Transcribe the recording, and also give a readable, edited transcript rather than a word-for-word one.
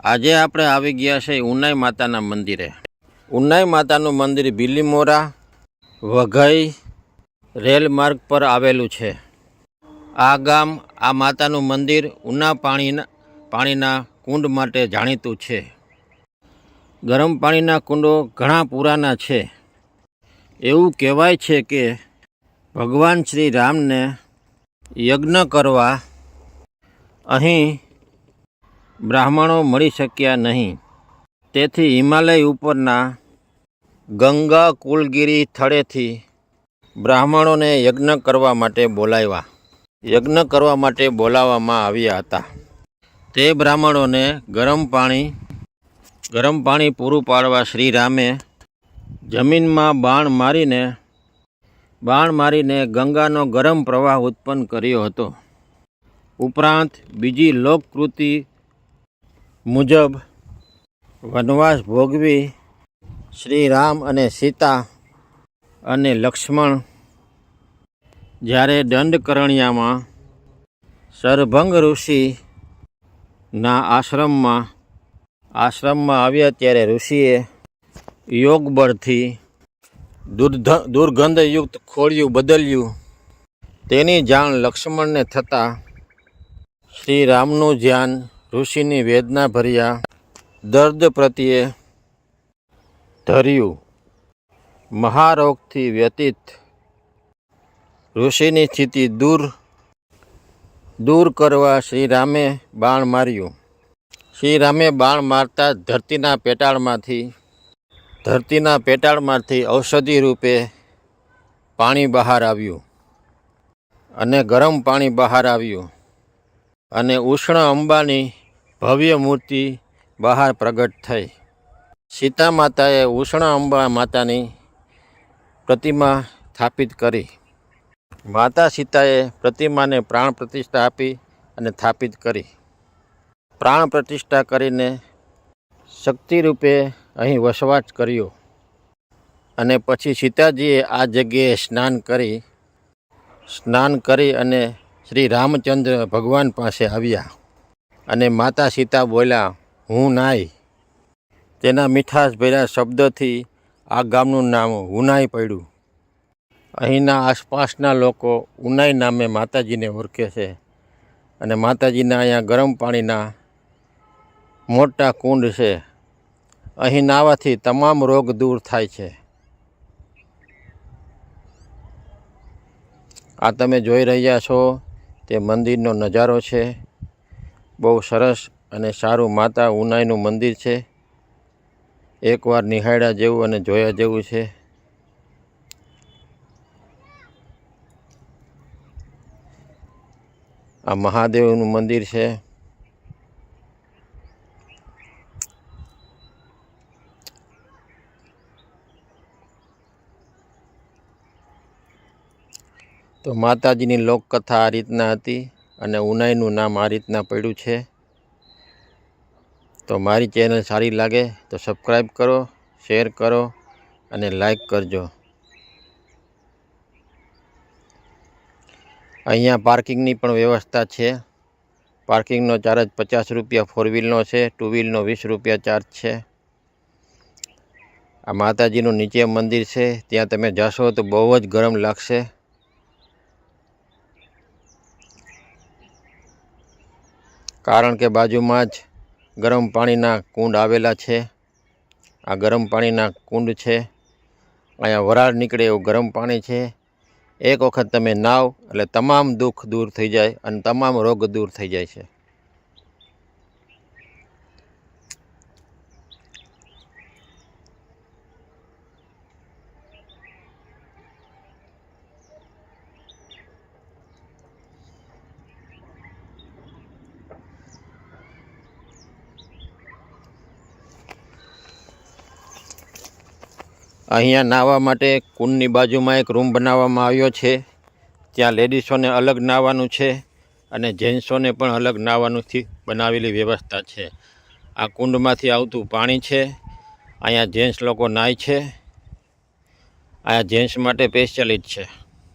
આજે આપણે આવી ગયા છે ઉનાઈ માતાના મંદિરે। ઉનાઈ માતાનું મંદિર બિલીમોરા વઘઈ રેલ માર્ગ પર આવેલું છે। આ ગામ આ માતાનું મંદિર ઉના પાણીના કુંડ માટે જાણીતું છે। ગરમ પાણીના કુંડો ઘણા પુરાના છે। એવું કહેવાય છે કે ભગવાન શ્રી રામને યજ્ઞ કરવા અહીં બ્રાહ્મણો મળી શક્યા નહીં, તેથી હિમાલય ઉપરના ગંગા કુલગીરી થળેથી બ્રાહ્મણોને યજ્ઞ કરવા માટે બોલાવવામાં આવ્યા હતા। તે બ્રાહ્મણોને ગરમ પાણી પૂરું પાડવા શ્રી રામે જમીનમાં બાણ મારીને ગંગાનો ગરમ પ્રવાહ ઉત્પન્ન કર્યો હતો। ઉપરાંત બીજી લોકકૃતિ મુજબ વનવાસ ભોગવી શ્રી રામ અને સીતા અને લક્ષ્મણ જ્યારે દંડકરણ્યામાં શરભંગ ઋષિના આશ્રમમાં આવ્યા ત્યારે ઋષિએ યોગ બળથી દુર્ગંધયુક્ત ખોળિયું બદલ્યું। તેની જાણ લક્ષ્મણને થતાં શ્રી રામનું ધ્યાન ઋષિની વેદના ભર્યા દર્દ પ્રત્યે ધર્યું। મહારોગથી વ્યતીત ઋષિની સ્થિતિ દૂર કરવા શ્રી રામે બાણ માર્યું। શ્રી રામે બાણ મારતા ધરતીના પેટાળમાંથી ઔષધિ રૂપે પાણી બહાર આવ્યું અને ગરમ પાણી બહાર આવ્યું અને ઉષ્ણ અંબાની ભવ્ય મૂર્તિ બહાર પ્રગટ થઈ। સીતા માતાએ ઉષ્ણ અંબા માતાની પ્રતિમા સ્થાપિત કરી। માતા સીતાએ પ્રતિમાને પ્રાણ પ્રતિષ્ઠા આપી અને સ્થાપિત કરી। પ્રાણ પ્રતિષ્ઠા કરીને શક્તિ રૂપે અહીં વસવાટ કર્યો અને પછી સીતાજીએ આ જગ્યાએ સ્નાન કરી અને શ્રી રામચંદ્ર ભગવાન પાસે આવ્યા અને માતા સીતા બોલ્યા, હું નાઈ। તેના મીઠાશ ભર્યા શબ્દથી આ ગામનું નામ ઉનાઈ પડ્યું। અહીંના આસપાસના લોકો ઉનાઈ નામે માતાજીને ઓળખે છે અને માતાજીના અહીંયા ગરમ પાણીના મોટા કુંડ છે। અહીં નાહવાથી તમામ રોગ દૂર થાય છે। આ તમે જોઈ રહ્યા છો તે મંદિરનો નજારો છે। બહુ સરસ અને સારું માતા ઉનાઈનું મંદિર છે। એકવાર નિહાળ્યા જેવું અને જોયા જેવું છે। આ મહાદેવનું મંદિર છે। તો માતાજીની લોકકથા આ રીતના હતી અને ઉનાઈનું નામ આ રીતના પડ્યું છે। તો મારી ચેનલ સારી લાગે તો સબસ્ક્રાઈબ કરો, શેર કરો અને લાઈક કરજો। અહીંયા પાર્કિંગની પણ વ્યવસ્થા છે। પાર્કિંગનો ચાર્જ 50 રૂપિયા 4 વ્હીલનો છે, 2 વ્હીલનો 20 રૂપિયા ચાર્જ છે। આ માતાજીનું નીચે મંદિર છે, ત્યાં તમે જશો તો બહુ જ ગરમ લાગશે। કારણ કે બાજુમાં જ ગરમ પાણીના કુંડ આવેલા છે। આ ગરમ પાણીના કુંડ છે। અહીંયા વરાળ નીકળે એવું ગરમ પાણી છે। એક વખત તમે નાવ એટલે તમામ દુઃખ દૂર થઈ જાય અને તમામ રોગ દૂર થઈ જાય છે। અહીંયા નાહવા માટે કુંડની બાજુમાં એક રૂમ બનાવવામાં આવ્યો છે। ત્યાં લેડીઝોને અલગ નાહવાનું છે અને જેન્ટ્સોને પણ અલગ નાહવાનું બનાવેલી વ્યવસ્થા છે। આ કુંડમાંથી આવતું પાણી છે। અહીંયા જેન્ટ્સ લોકો નાય છે। અહીંયા જેન્ટ્સ માટે સ્પેશિયલ છે।